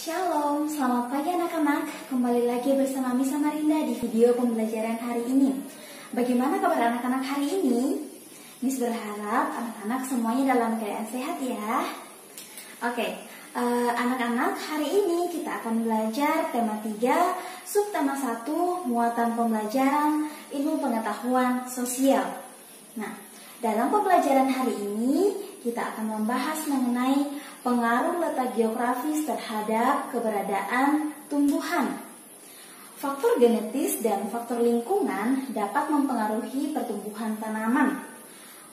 Shalom, selamat pagi anak-anak. Kembali lagi bersama Miss Samarinda di video pembelajaran hari ini. Bagaimana kabar anak-anak hari ini? Miss berharap anak-anak semuanya dalam keadaan sehat ya. Oke, anak-anak, hari ini kita akan belajar tema 3, subtema 1, muatan pembelajaran ilmu pengetahuan sosial. Nah, dalam pembelajaran hari ini kita akan membahas mengenai pengaruh letak geografis terhadap keberadaan tumbuhan. Faktor genetis dan faktor lingkungan dapat mempengaruhi pertumbuhan tanaman.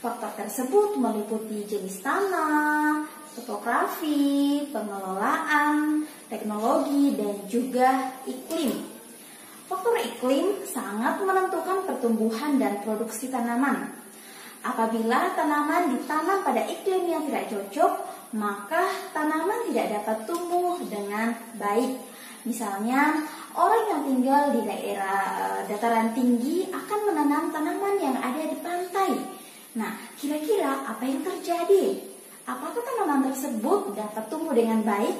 Faktor tersebut meliputi jenis tanah, topografi, pengelolaan, teknologi, dan juga iklim. Faktor iklim sangat menentukan pertumbuhan dan produksi tanaman. Apabila tanaman ditanam pada iklim yang tidak cocok, maka tanaman tidak dapat tumbuh dengan baik. Misalnya, orang yang tinggal di daerah dataran tinggi akan menanam tanaman yang ada di pantai. Nah, kira-kira apa yang terjadi? Apakah tanaman tersebut dapat tumbuh dengan baik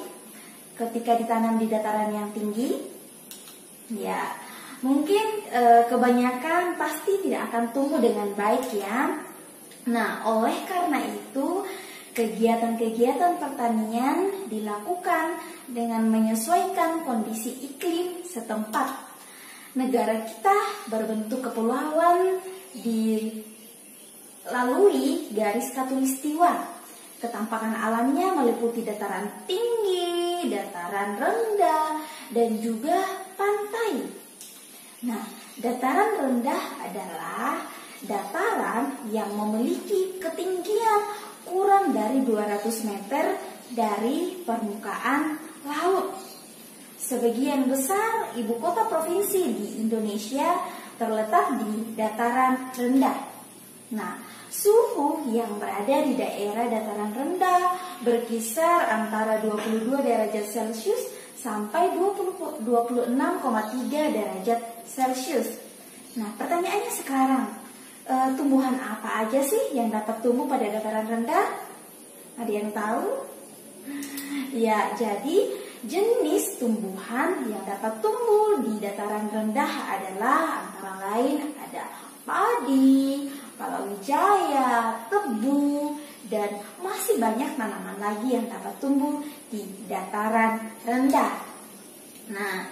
ketika ditanam di dataran yang tinggi? Ya, mungkin kebanyakan pasti tidak akan tumbuh dengan baik ya. Nah, oleh karena itu, kegiatan-kegiatan pertanian dilakukan dengan menyesuaikan kondisi iklim setempat. Negara kita berbentuk kepulauan dilalui garis khatulistiwa. Ketampakan alamnya meliputi dataran tinggi, dataran rendah, dan juga pantai. Nah, dataran rendah adalah dataran yang memiliki ketinggian kurang dari 200 meter dari permukaan laut. Sebagian besar ibu kota provinsi di Indonesia terletak di dataran rendah. Nah, suhu yang berada di daerah dataran rendah berkisar antara 22 derajat Celcius sampai 26,3 derajat Celcius. Nah, pertanyaannya sekarang, tumbuhan apa aja sih yang dapat tumbuh pada dataran rendah? Ada yang tahu? Ya, jadi jenis tumbuhan yang dapat tumbuh di dataran rendah adalah antara lain ada padi, palawija, tebu, dan masih banyak tanaman lagi yang dapat tumbuh di dataran rendah. Nah,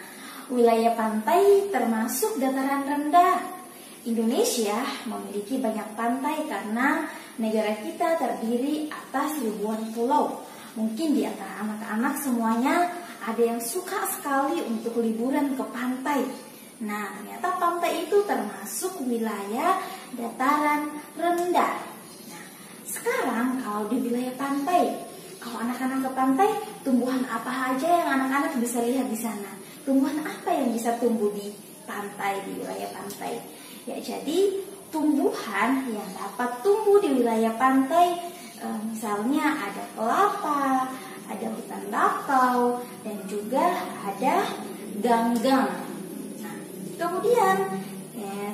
wilayah pantai termasuk dataran rendah. Indonesia memiliki banyak pantai karena negara kita terdiri atas ribuan pulau. Mungkin di antara anak-anak semuanya ada yang suka sekali untuk liburan ke pantai. Nah, ternyata pantai itu termasuk wilayah dataran rendah. Nah, sekarang kalau di wilayah pantai, kalau anak-anak ke pantai, tumbuhan apa aja yang anak-anak bisa lihat di sana? Tumbuhan apa yang bisa tumbuh di pantai, di wilayah pantai? Ya, jadi tumbuhan yang dapat tumbuh di wilayah pantai, misalnya ada kelapa, ada hutan bakau, dan juga ada ganggang. Nah, kemudian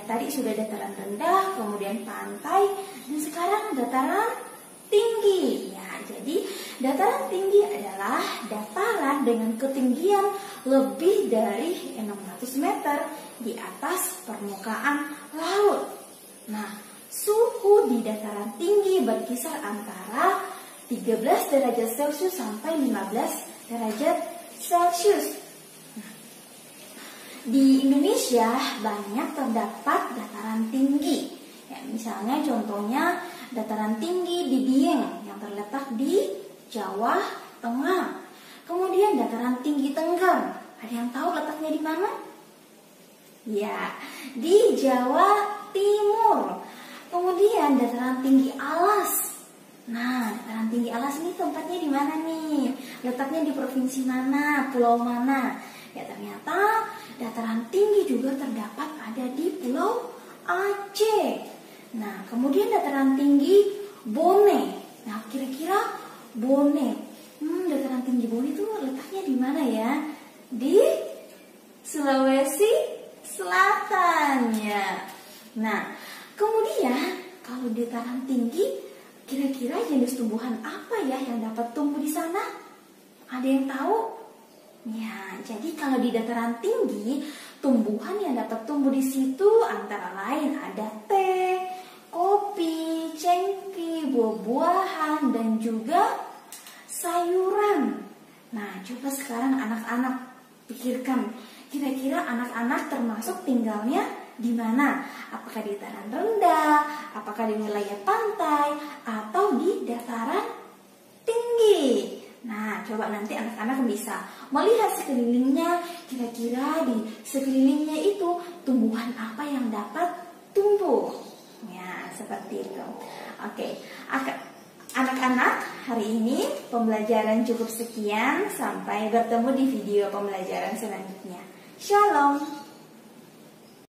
tadi sudah dataran rendah, kemudian pantai, dan sekarang dataran tinggi. Ya, jadi dataran tinggi adalah dataran dengan ketinggian lebih dari 600 meter di atas permukaan laut. Nah, suhu di dataran tinggi berkisar antara 13 derajat Celcius sampai 15 derajat Celcius. Nah, di Indonesia banyak terdapat dataran tinggi. Ya, misalnya contohnya dataran tinggi di Dieng yang terletak di Jawa Tengah. Kemudian dataran tinggi Tengger. Ada yang tahu letaknya di mana? Ya, di Jawa Timur. Kemudian dataran tinggi Alas. Nah, dataran tinggi Alas ini tempatnya di mana nih? Letaknya di provinsi mana? Pulau mana? Ya, ternyata dataran tinggi juga terdapat ada di Pulau Aceh. Nah, kemudian dataran tinggi Bone. Nah, kira-kira Bone, dataran tinggi Bone itu letaknya di mana ya? Di Sulawesi Selatan ya. Nah, kemudian kalau di dataran tinggi, kira-kira jenis tumbuhan apa ya yang dapat tumbuh di sana? Ada yang tahu? Ya, jadi kalau di dataran tinggi, tumbuhan yang dapat tumbuh di situ antara lain ada teh, kopi, cengkeh, buah-buahan, dan juga sayuran. Nah, coba sekarang anak-anak pikirkan, kira-kira anak-anak termasuk tinggalnya di mana? Apakah di dataran rendah, apakah di wilayah pantai, atau di dataran tinggi? Nah, coba nanti anak-anak bisa melihat sekelilingnya, kira-kira di sekelilingnya itu tumbuhan apa yang dapat tumbuh. Ya, seperti itu. Oke, anak-anak, hari ini pembelajaran cukup sekian. Sampai bertemu di video pembelajaran selanjutnya. Shalom.